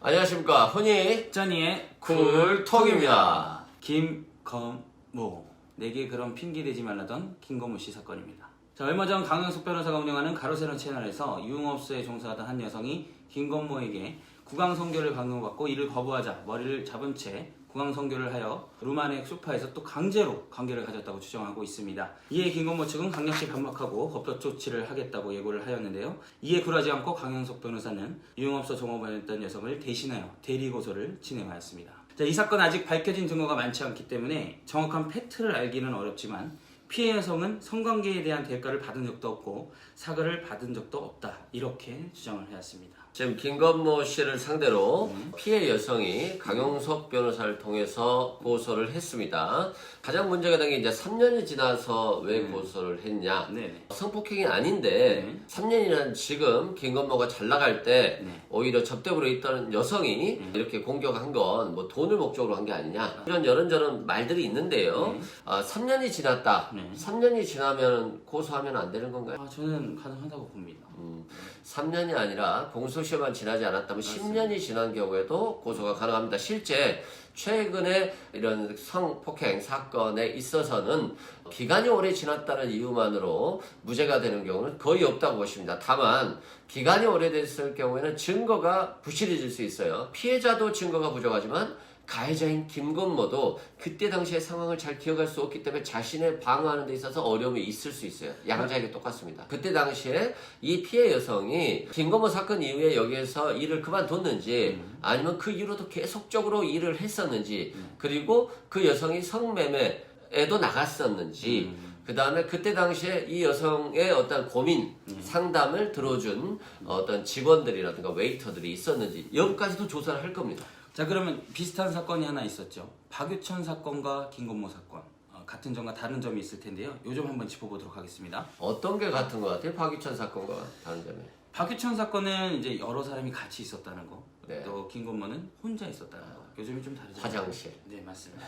안녕하십니까. 흔히 쩌니의 쿨톡입니다. 김건모. 내게 그런 핑계대지 말라던 김건모 씨 사건입니다. 자, 얼마 전 강영석 변호사가 운영하는 가로세론 채널에서 유흥업소에 종사하던 한 여성이 김건모에게 구강성교를 강요받고 이를 거부하자 머리를 잡은 채 구강성교를 하여 룸 안의 소파에서 또 강제로 관계를 가졌다고 주장하고 있습니다. 이에 김건모 측은 강력히 반박하고 법적 조치를 하겠다고 예고를 하였는데요. 이에 굴하지 않고 강영석 변호사는 유흥업소 종업원이었던 여성을 대신하여 대리고소를 진행하였습니다. 자, 이 사건 아직 밝혀진 증거가 많지 않기 때문에 정확한 팩트를 알기는 어렵지만 피해 여성은 성관계에 대한 대가를 받은 적도 없고 사과를 받은 적도 없다, 이렇게 주장을 해왔습니다. 지금 김건모 씨를 상대로 피해 여성이 강용석 변호사를 통해서 고소를 했습니다. 가장 문제가 된 게 이제 3년이 지나서 왜 고소를 했냐. 네네. 성폭행이 아닌데 3년이란 지금 김건모가 잘 나갈 때 오히려 접대부로 있던 여성이 이렇게 공격한 건 뭐 돈을 목적으로 한 게 아니냐. 이런 이런저런 말들이 있는데요. 3년이 지났다. 3년이 지나면 고소하면 안 되는 건가요? 저는 가능하다고 봅니다. 3년이 아니라 공소시효만 지나지 않았다면 10년이 지난 경우에도 고소가 가능합니다. 실제 최근에 이런 성폭행 사건에 있어서는 기간이 오래 지났다는 이유만으로 무죄가 되는 경우는 거의 없다고 보십니다. 다만 기간이 오래됐을 경우에는 증거가 부실해질 수 있어요. 피해자도 증거가 부족하지만 가해자인 김건모도 그때 당시의 상황을 잘 기억할 수 없기 때문에 자신을 방어하는 데 있어서 어려움이 있을 수 있어요. 양자에게 똑같습니다. 그때 당시에 이 피해 여성이 김건모 사건 이후에 여기에서 일을 그만뒀는지 아니면 그 이후로도 계속적으로 일을 했었는지, 그리고 그 여성이 성매매에도 나갔었는지, 그 다음에 그때 당시에 이 여성의 어떤 고민, 상담을 들어준 어떤 직원들이라든가 웨이터들이 있었는지 여기까지도 조사를 할 겁니다. 자, 그러면 비슷한 사건이 하나 있었죠. 박유천 사건과 김건모 사건. 같은 점과 다른 점이 있을 텐데요. 요 점 한번 짚어보도록 하겠습니다. 어떤 게 같은 것 같아요? 박유천 사건과 다른 점이. 박유천 사건은 이제 여러 사람이 같이 있었다는 거. 네. 또 김건모는 혼자 있었다는 거. 요즘이 좀 다르죠. 화장실. 네, 맞습니다.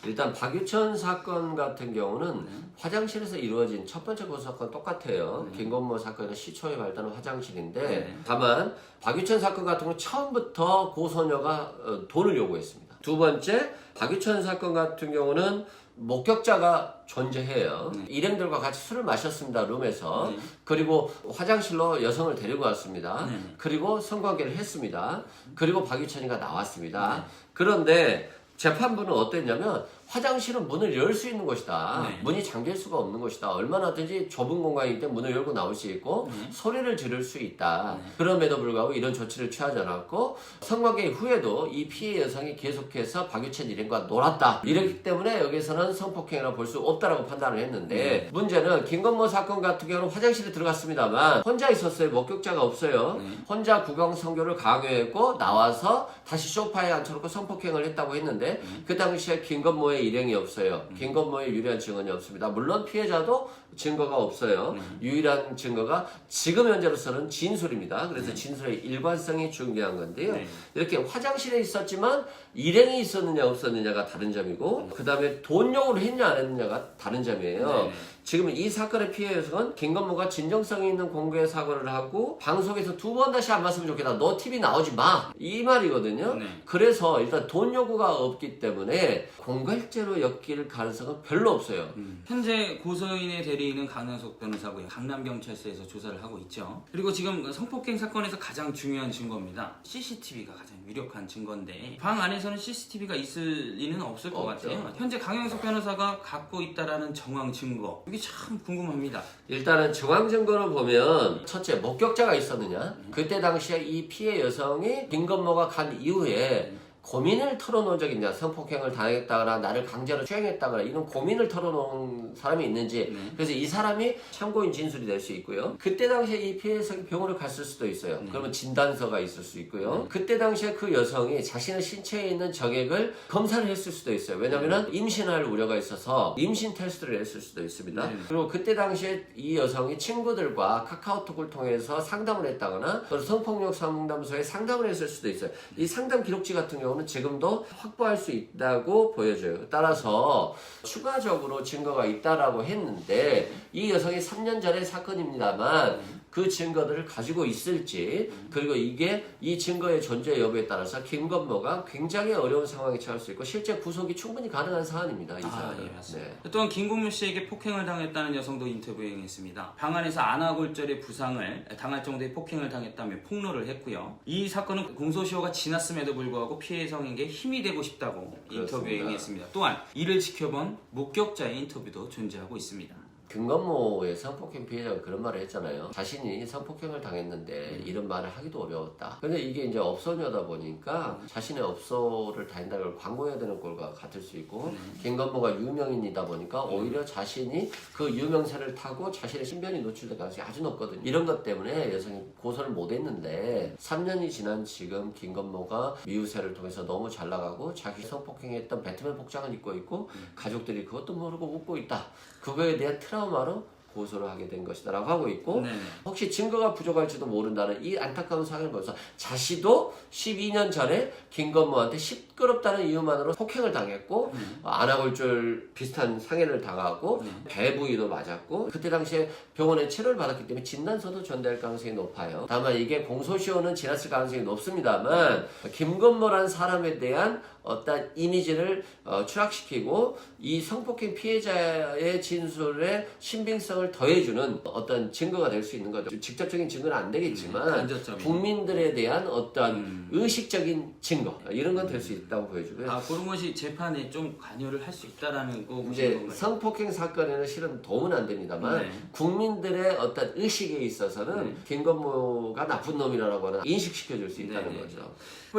일단 박유천 사건 같은 경우는 화장실에서 이루어진 첫 번째 고소 사건 똑같아요. 김건모 사건은 시초에 발단한 화장실인데 다만 박유천 사건 같은 경우는 처음부터 고소녀가 돈을 요구했습니다. 두 번째, 박유천 사건 같은 경우는 목격자가 존재해요. 일행들과 같이 술을 마셨습니다, 룸에서. 그리고 화장실로 여성을 데리고 왔습니다. 그리고 성관계를 했습니다. 그리고 박유천이가 나왔습니다. 그런데 재판부는 어땠냐면 화장실은 문을 열 수 있는 곳이다. 문이 잠길 수가 없는 곳이다. 얼마나든지 좁은 공간이기 때문에 문을 열고 나올 수 있고 소리를 지를 수 있다. 그럼에도 불구하고 이런 조치를 취하지 않았고 성관계 후에도 이 피해 여성이 계속해서 박유천 일행과 놀았다. 이렇기 때문에 여기서는 성폭행이라고 볼 수 없다라고 판단을 했는데 문제는 김건모 사건 같은 경우는 화장실에 들어갔습니다만 혼자 있었어요. 목격자가 없어요. 혼자 구강성교를 강요했고 나와서 다시 소파에 앉혀놓고 성폭행을 했다고 했는데 그 당시에 김건모의 일행이 없어요. 김건모의 유일한 증언이 없습니다. 물론 피해자도 증거가 없어요. 유일한 증거가 지금 현재로서는 진술입니다. 그래서 진술의 일관성이 중요한 건데요. 이렇게 화장실에 있었지만 일행이 있었느냐 없었느냐가 다른 점이고 그 다음에 돈 요구를 했냐 안 했느냐가 다른 점이에요. 지금 이 사건의 피해 여성은 김건모가 진정성이 있는 공개 사과를 하고 방송에서 두 번 다시 안 봤으면 좋겠다. 너 TV 나오지 마. 이 말이거든요. 그래서 일단 돈 요구가 없기 때문에 공갈죄로 엮일 가능성은 별로 없어요. 현재 고소인의 대리인은 강영석 변호사고요. 강남경찰서에서 조사를 하고 있죠. 그리고 지금 성폭행 사건에서 가장 중요한 증거입니다. CCTV가 가장 유력한 증거인데 방 안에서는 CCTV가 있을 리는 없을 것 같아요. 현재 강영석 변호사가 갖고 있다라는 정황 증거, 이게 참 궁금합니다. 일단은 정황 증거를 보면 첫째, 목격자가 있었느냐. 그때 당시에 이 피해 여성이 김건모가 간 이후에 고민을 털어놓은 적이 있냐. 성폭행을 당했다거나 나를 강제로 추행했다거나 이런 고민을 털어놓은 사람이 있는지. 그래서 이 사람이 참고인 진술이 될 수 있고요. 그때 당시에 이 피해 여성이 병원을 갔을 수도 있어요. 그러면 진단서가 있을 수 있고요. 그때 당시에 그 여성이 자신의 신체에 있는 정액을 검사를 했을 수도 있어요. 왜냐하면 임신할 우려가 있어서 임신 테스트를 했을 수도 있습니다. 그리고 그때 당시에 이 여성이 친구들과 카카오톡을 통해서 상담을 했다거나 또는 성폭력 상담소에 상담을 했을 수도 있어요. 이 상담 기록지 같은 경우는 지금도 확보할 수 있다고 보여져요. 따라서 추가적으로 증거가 있다라고 했는데 이 여성이 3년 전의 사건입니다만 그 증거들을 가지고 있을지 그리고 이게 이 증거의 존재 여부에 따라서 김건모가 굉장히 어려운 상황에 처할 수 있고 실제 구속이 충분히 가능한 사안입니다. 이 사안은. 예, 맞습니다. 네. 또한 김건모 씨에게 폭행을 당했다는 여성도 인터뷰에 응했습니다. 방 안에서 안아골절의 부상을 당할 정도의 폭행을 당했다며 폭로를 했고요. 이 사건은 공소시효가 지났음에도 불구하고 피해 여성에게 힘이 되고 싶다고 인터뷰에 그렇습니다. 응했습니다. 또한 이를 지켜본 목격자의 인터뷰도 존재하고 있습니다. 김건모의 성폭행 피해자가 그런 말을 했잖아요. 자신이 성폭행을 당했는데 이런 말을 하기도 어려웠다. 근데 이게 이제 업소녀다 보니까 자신의 업소를 다닌다는 걸 광고해야 되는 꼴과 같을 수 있고 김건모가 유명인이다 보니까 오히려 자신이 그 유명세를 타고 자신의 신변이 노출될 가능성이 아주 높거든요. 이런 것 때문에 여성이 고소를 못 했는데 3년이 지난 지금 김건모가 미우새를 통해서 너무 잘 나가고 자기 성폭행했던 배트맨 복장을 입고 있고 가족들이 그것도 모르고 웃고 있다. 그거에 대한 트라우마로 고소를 하게 된 것이다 라고 하고 있고 네. 혹시 증거가 부족할지도 모른다는 이 안타까운 상황을 보면서 자신도 12년 전에 김건모한테 시끄럽다는 이유만으로 폭행을 당했고 안아골절 비슷한 상해를 당하고 배 부위도 맞았고 그때 당시에 병원에 치료를 받았기 때문에 진단서도 전달 가능성이 높아요. 다만 이게 공소시효는 지났을 가능성이 높습니다만 김건모라는 사람에 대한 어떤 이미지를 추락시키고 이 성폭행 피해자의 진술에 신빙성을 더해주는 어떤 증거가 될 수 있는 거죠. 직접적인 증거는 안 되겠지만 간접적인. 국민들에 대한 어떤 의식적인 증거 이런 건 될 수 있다고 보여주고요. 그런 것이 재판에 좀 관여를 할 수 있다라는 거 보시는 이제 건가요? 성폭행 사건에는 실은 도움은 안 됩니다만 네. 국민들의 어떤 의식에 있어서는 김건모가 나쁜 놈이라고 하는 인식시켜줄 수 있다는 네. 거죠.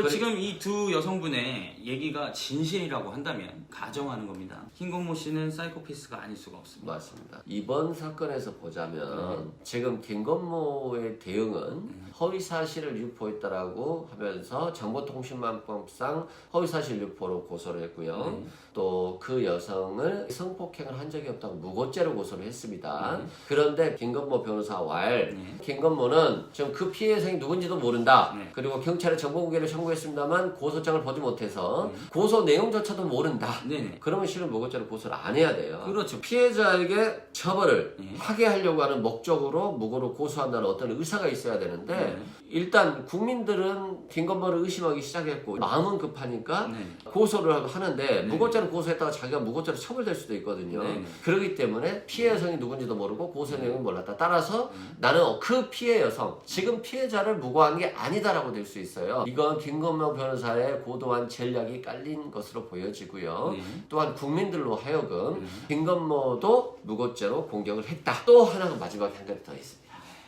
지금 이 두 여성분의 얘기가 진실이라고 한다면 가정하는 겁니다. 김건모 씨는 사이코패스가 아닐 수가 없습니다. 맞습니다. 이번 사건에서 보자면 지금 김건모의 대응은 허위사실을 유포했다라고 하면서 정보통신망법상 허위사실 유포로 고소를 했고요. 또 그 여성을 성폭행을 한 적이 없다고 무고죄로 고소를 했습니다. 그런데 김건모 변호사 왈 김건모는 지금 그 피해 여성이 누군지도 모른다. 그리고 경찰에 정보공개를 청구했습니다만 고소장을 보지 못해서 고소 내용조차도 모른다. 네네. 그러면 실은 무고죄로 고소를 안 해야 돼요. 그렇죠. 피해자에게 처벌을 하게 하려고 하는 목적으로 무고로 고소한다는 어떤 의사가 있어야 되는데 일단 국민들은 김건모를 의심하기 시작했고 마음은 급하니까 고소를 하는데 무고죄로 고소했다가 자기가 무고죄로 처벌될 수도 있거든요. 그렇기 때문에 피해 여성이 누군지도 모르고 고소 내용이 몰랐다. 따라서 나는 그 피해 여성, 지금 피해자를 무고한 게 아니다라고 될 수 있어요. 이건 김건모 변호사의 고도한 전략이 깔린 것으로 보여지고요. 또한 국민들로 하여금 김건모도 무고죄로 공격을 했다. 또 하나가 마지막에 한 가지 더 있습니다.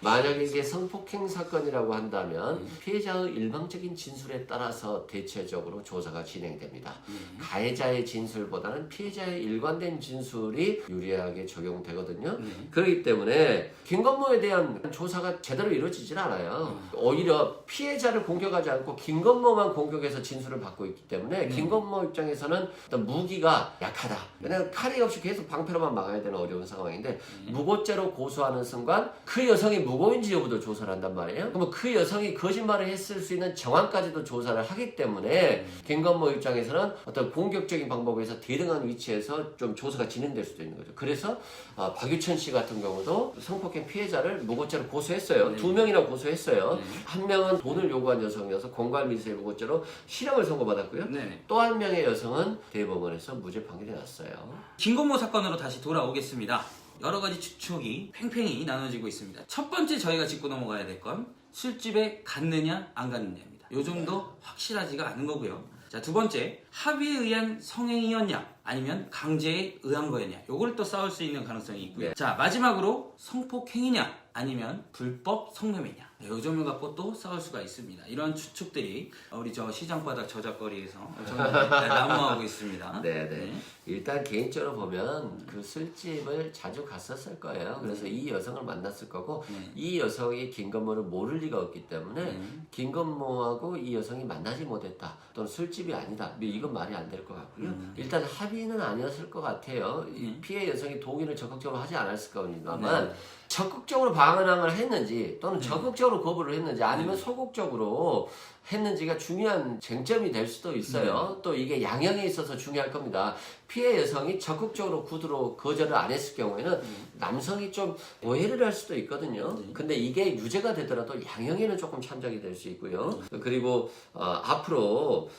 만약에 이게 성폭행 사건이라고 한다면 피해자의 일방적인 진술에 따라서 대체적으로 조사가 진행됩니다. 가해자의 진술보다는 피해자의 일관된 진술이 유리하게 적용되거든요. 그렇기 때문에 김건모에 대한 조사가 제대로 이루어지질 않아요. 오히려 피해자를 공격하지 않고 김건모만 공격해서 진술을 받고 있기 때문에 김건모 입장에서는 어떤 무기가 약하다. 왜냐하면 칼이 없이 계속 방패로만 막아야 되는 어려운 상황인데 무고죄로 고소하는 순간 그 여성이 무고인지 여부도 조사를 한단 말이에요. 그러면 그 여성이 거짓말을 했을 수 있는 정황까지도 조사를 하기 때문에 김건모 입장에서는 어떤 공격적인 방법에서 대등한 위치에서 좀 조사가 진행될 수도 있는 거죠. 그래서 박유천 씨 같은 경우도 성폭행 피해자를 무고죄로 고소했어요. 2명이나 고소했어요. 한 명은 돈을 요구한 여성이어서 공갈미수의 무고죄로 실형을 선고받았고요. 또 한 명의 여성은 대법원에서 무죄 판결이 났어요. 김건모 사건으로 다시 돌아오겠습니다. 여러 가지 추측이 팽팽히 나눠지고 있습니다. 첫 번째 저희가 짚고 넘어가야 될 건 술집에 갔느냐 안 갔느냐입니다. 요 정도 확실하지가 않은 거고요. 자, 두 번째, 합의에 의한 성행위였냐 아니면 강제에 의한 거였냐, 요걸 또 싸울 수 있는 가능성이 있고요. 자, 마지막으로 성폭행이냐 아니면 불법 성매매냐, 요 점을 갖고 또 싸울 수가 있습니다. 이런 추측들이 우리 저 시장바닥 저작거리에서 난무하고 있습니다. 네네. 일단 개인적으로 보면 그 술집을 자주 갔었을 거예요. 그래서 이 여성을 만났을 거고 이 여성이 김건모를 모를 리가 없기 때문에 김건모하고 이 여성이 만나지 못했다 또는 술집이 아니다, 이건 말이 안 될 것 같고요. 일단 합의는 아니었을 것 같아요. 이 피해 여성이 동의를 적극적으로 하지 않았을 겁니다만 적극적으로 방어를 했는지 또는 적극적으로 거부를 했는지 아니면 소극적으로 했는지가 중요한 쟁점이 될 수도 있어요. 또 이게 양형에 있어서 중요할 겁니다. 피해 여성이 적극적으로 구두로 거절을 안 했을 경우에는 남성이 좀 오해를 할 수도 있거든요. 근데 이게 유죄가 되더라도 양형에는 조금 참작이 될 수 있고요. 그리고 앞으로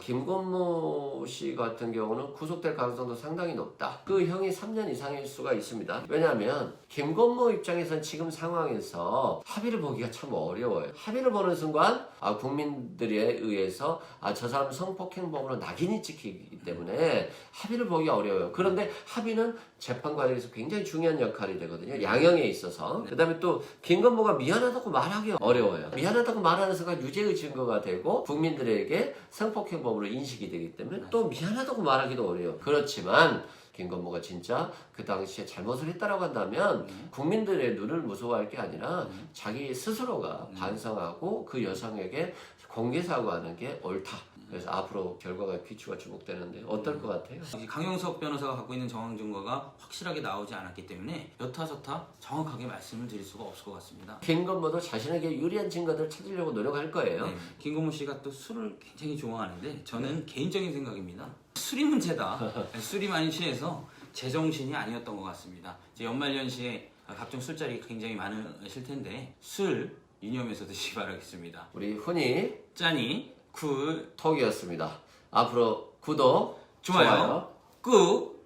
김건모 씨 같은 경우는 구속될 가능성도 상당히 높다. 그 형이 3년 이상일 수가 있습니다. 왜냐하면 김건모 입장에선 지금 상황에서 합의를 보기가 참 어려워요. 합의를 보는 순간 국민들에 의해서 저 사람 성폭행범으로 낙인이 찍히기 때문에 합의를 보기가 어려워요. 그런데 합의는 재판 과정에서 굉장히 중요한 역할이 되거든요. 양형에 있어서. 그 다음에 또 김건모가 미안하다고 말하기 어려워요. 미안하다고 말하는 순간 유죄의 증거가 되고 국민들에게 성폭행범으로 인식이 되기 때문에 또 미안하다고 말하기도 어려워요. 그렇지만 김건모가 진짜 그 당시에 잘못을 했다라고 한다면 국민들의 눈을 무서워할 게 아니라 자기 스스로가 반성하고 그 여성에게 공개 사과하는 게 옳다. 그래서 앞으로 결과가 귀추가 주목되는데 어떨 것 같아요? 강용석 변호사가 갖고 있는 정황 증거가 확실하게 나오지 않았기 때문에 여타저타 정확하게 말씀을 드릴 수가 없을 것 같습니다. 김건모도 자신에게 유리한 증거들을 찾으려고 노력할 거예요. 네, 김건모 씨가 또 술을 굉장히 좋아하는데 저는 개인적인 생각입니다. 술이 문제다. 술이 많이 취해서 제정신이 아니었던 것 같습니다. 이제 연말연시에 각종 술자리가 굉장히 많으실 텐데 술 유념해서 드시기 바라겠습니다. 우리 훈이 짠이 쿨 톡이었습니다. 앞으로 구독, 좋아요 꾹